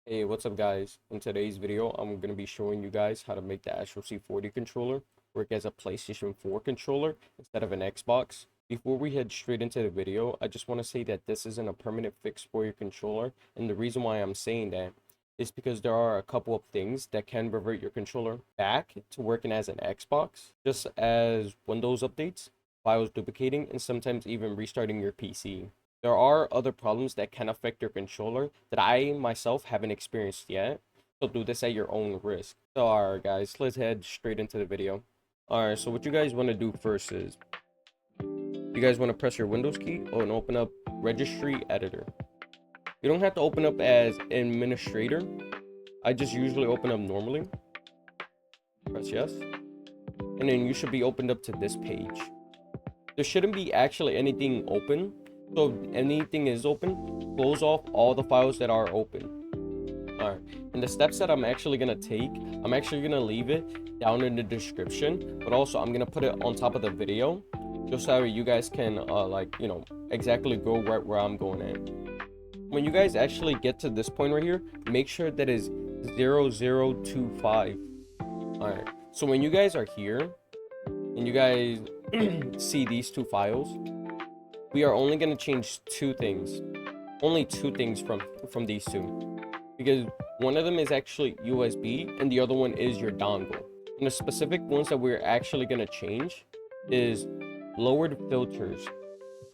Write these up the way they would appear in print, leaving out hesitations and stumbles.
Hey, what's up guys? In today's video, I'm going to be showing you guys how to make the ASTRO C40 controller work as a PlayStation 4 controller instead of an Xbox. Before we head straight into the video, I just want to say that this isn't a permanent fix for your controller, and the reason why I'm saying that is because there are a couple of things that can revert your controller back to working as an Xbox, just as Windows updates, files duplicating, and sometimes even restarting your PC. There are other problems that can affect your controller that I myself haven't experienced yet, so do this at your own risk. So alright guys, let's head straight into the video. Alright, so what you guys want to do first is, you guys want to press your Windows key and open up Registry Editor. You don't have to open up as administrator. I just usually open up normally. Press yes. And then you should be opened up to this page. There shouldn't be actually anything open. So if anything is open, close off all the files that are open. Alright, and the steps that I'm actually gonna take, I'm actually gonna leave it down in the description, but also I'm gonna put it on top of the video, just so you guys can exactly go right where I'm going at. When you guys actually get to this point right here, make sure that is 0025. Alright, so when you guys are here and you guys see these two files, we are only going to change only two things from these two, because one of them is actually USB and the other one is your dongle. And the specific ones that we're actually going to change is lowered filters.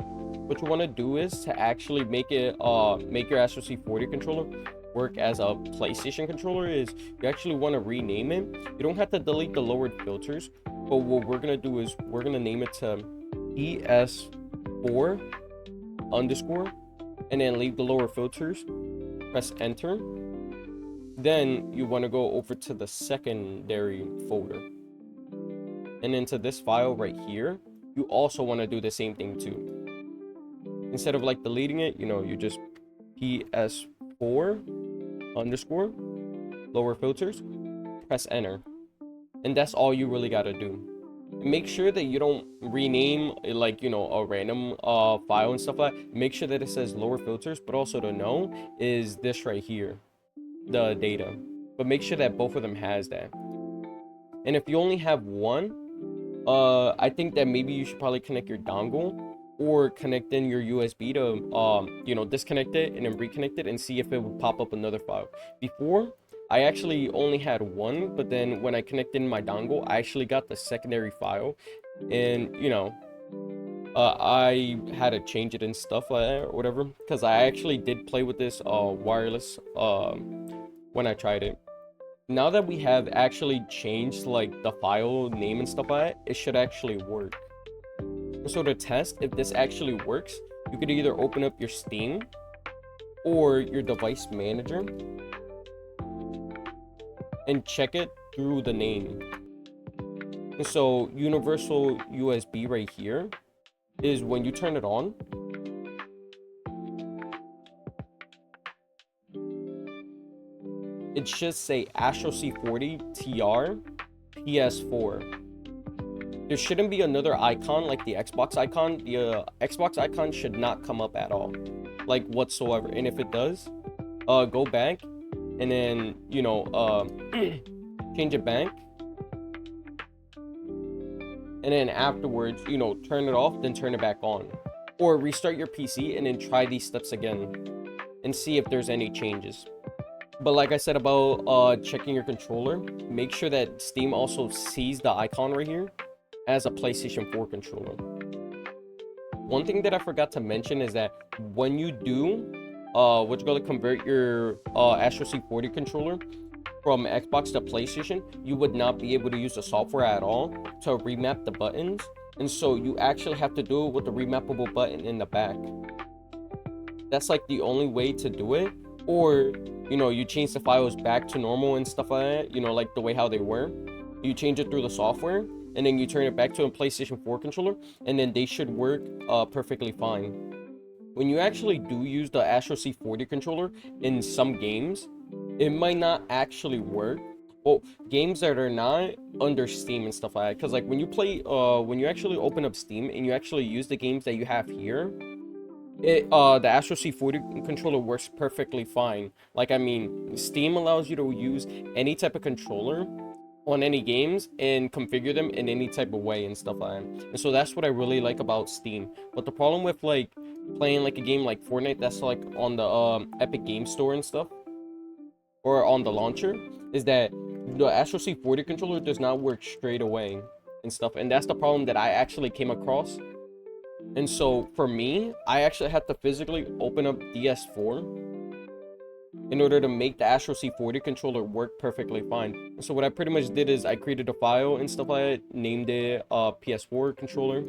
What you want to do is to actually make your ASTRO C40 controller work as a PlayStation controller is you actually want to rename it. You don't have to delete the lowered filters, but what we're going to do is we're going to name it to PS4 underscore and then leave the lower filters. Press enter. Then you want to go over to the secondary folder, and into this file right here you also want to do the same thing too. Instead of like deleting it, you just PS4 underscore lower filters, press enter, and that's all you really got to do. Make sure that you don't rename a random file and stuff like that. Make sure that it says lower filters, but also to know is this right here, the data. But make sure that both of them has that. And if you only have one, I think that maybe you should probably connect your dongle or connect in your USB to disconnect it and then reconnect it and see if it would pop up another file. Before, I actually only had one, but then when I connected in my dongle, I actually got the secondary file, and I had to change it and stuff like that or whatever, because I actually did play with this wireless when I tried it. Now that we have actually changed like the file name and stuff like that, it should actually work. So to test if this actually works, you could either open up your Steam or your device manager and check it through the name. And so universal USB right here is when you turn it on, it should say ASTRO C40 TR PS4. There shouldn't be another icon like the Xbox icon. The Xbox icon should not come up at all, like whatsoever. And if it does, go back and then change it back, and then afterwards turn it off, then turn it back on, or restart your PC and then try these steps again and see if there's any changes. But like I said about checking your controller, make sure that Steam also sees the icon right here as a PlayStation 4 controller. One thing that I forgot to mention is that when you do convert your ASTRO C40 controller from Xbox to PlayStation, you would not be able to use the software at all to remap the buttons, and so you actually have to do it with the remappable button in the back. That's like the only way to do it, or you change the files back to normal and stuff like that, like the way how they were. You change it through the software and then you turn it back to a PlayStation 4 controller, and then they should work perfectly fine. When you actually do use the ASTRO C40 controller in some games, it might not actually work. Well, games that are not under Steam and stuff like that, because like when you actually open up Steam and you actually use the games that you have here, The Astro C40 controller works perfectly fine. Like, I mean, Steam allows you to use any type of controller on any games and configure them in any type of way and stuff like that. And so that's what I really like about Steam. But the problem with like playing like a game like Fortnite that's like on the Epic Game Store and stuff, or on the launcher, is that the Astro C40 controller does not work straight away and stuff. And that's the problem that I actually came across. And so for me, I actually had to physically open up DS4 in order to make the Astro C40 controller work perfectly fine. So what I pretty much did is I created a file and stuff like that, named it PS4 controller.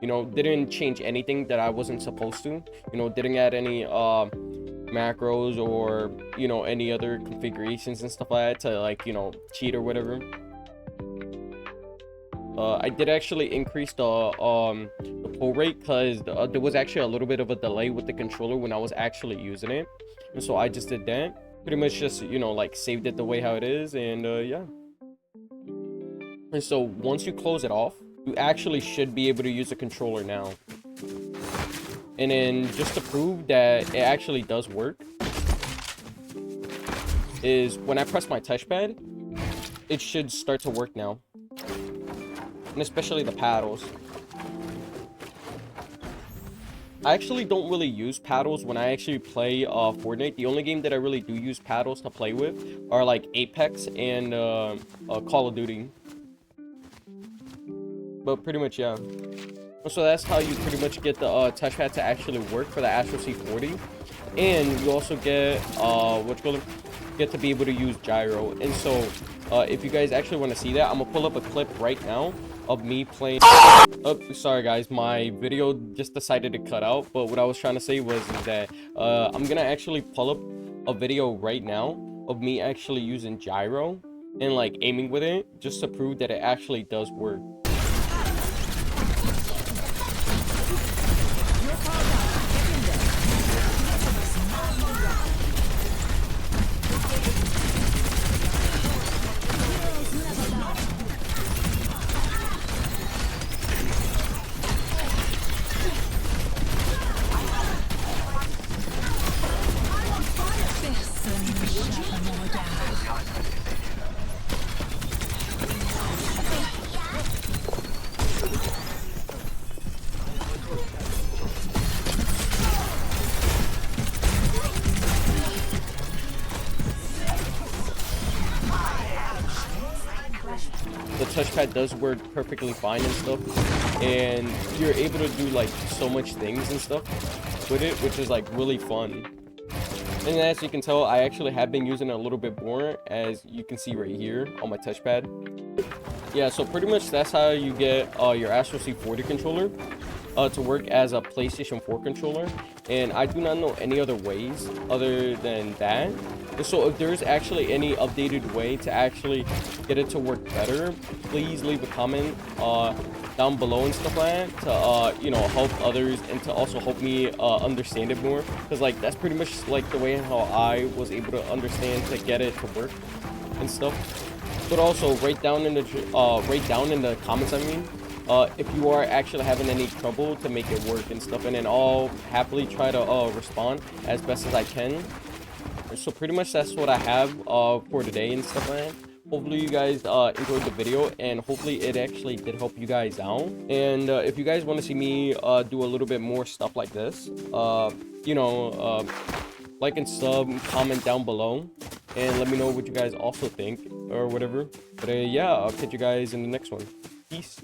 You know, didn't change anything that I wasn't supposed to. You know, didn't add any macros or, you know, any other configurations and stuff like that to, like, you know, cheat or whatever. I did actually increase the pull rate because there was actually a little bit of a delay with the controller when I was actually using it. And so I just did that. Pretty much just, you know, like saved it the way how it is, and yeah. And so once you close it off, you actually should be able to use the controller now. And then just to prove that it actually does work is when I press my touchpad, it should start to work now. And especially the paddles. I actually don't really use paddles when I actually play Fortnite. The only game that I really do use paddles to play with are like Apex and Call of Duty. But pretty much, yeah. So that's how you pretty much get the touchpad to actually work for the Astro C40. And you also get get to be able to use gyro. And so if you guys actually want to see that, I'm gonna pull up a clip right now of me playing. Oh, sorry guys, my video just decided to cut out, but what I was trying to say was that I'm gonna actually pull up a video right now of me actually using gyro and like aiming with it just to prove that it actually does work. The touchpad does work perfectly fine and stuff, and you're able to do like so much things and stuff with it, which is like really fun. And as you can tell, I actually have been using it a little bit more, as you can see right here on my touchpad. Yeah, so pretty much that's how you get your Astro C40 controller to work as a PlayStation 4 controller, and I do not know any other ways other than that. So if there's actually any updated way to actually get it to work better, please leave a comment down below and stuff like that to you know, help others and to also help me understand it more, because like that's pretty much like the way how I was able to understand to get it to work and stuff. But also write down in the comments, I mean, if you are actually having any trouble to make it work and stuff, and then I'll happily try to respond as best as I can. So pretty much that's what I have for today and stuff like that. Hopefully you guys enjoyed the video, and hopefully it actually did help you guys out. And if you guys want to see me do a little bit more stuff like this, you know, like and sub, comment down below, and let me know what you guys also think or whatever. But yeah, I'll catch you guys in the next one. Peace.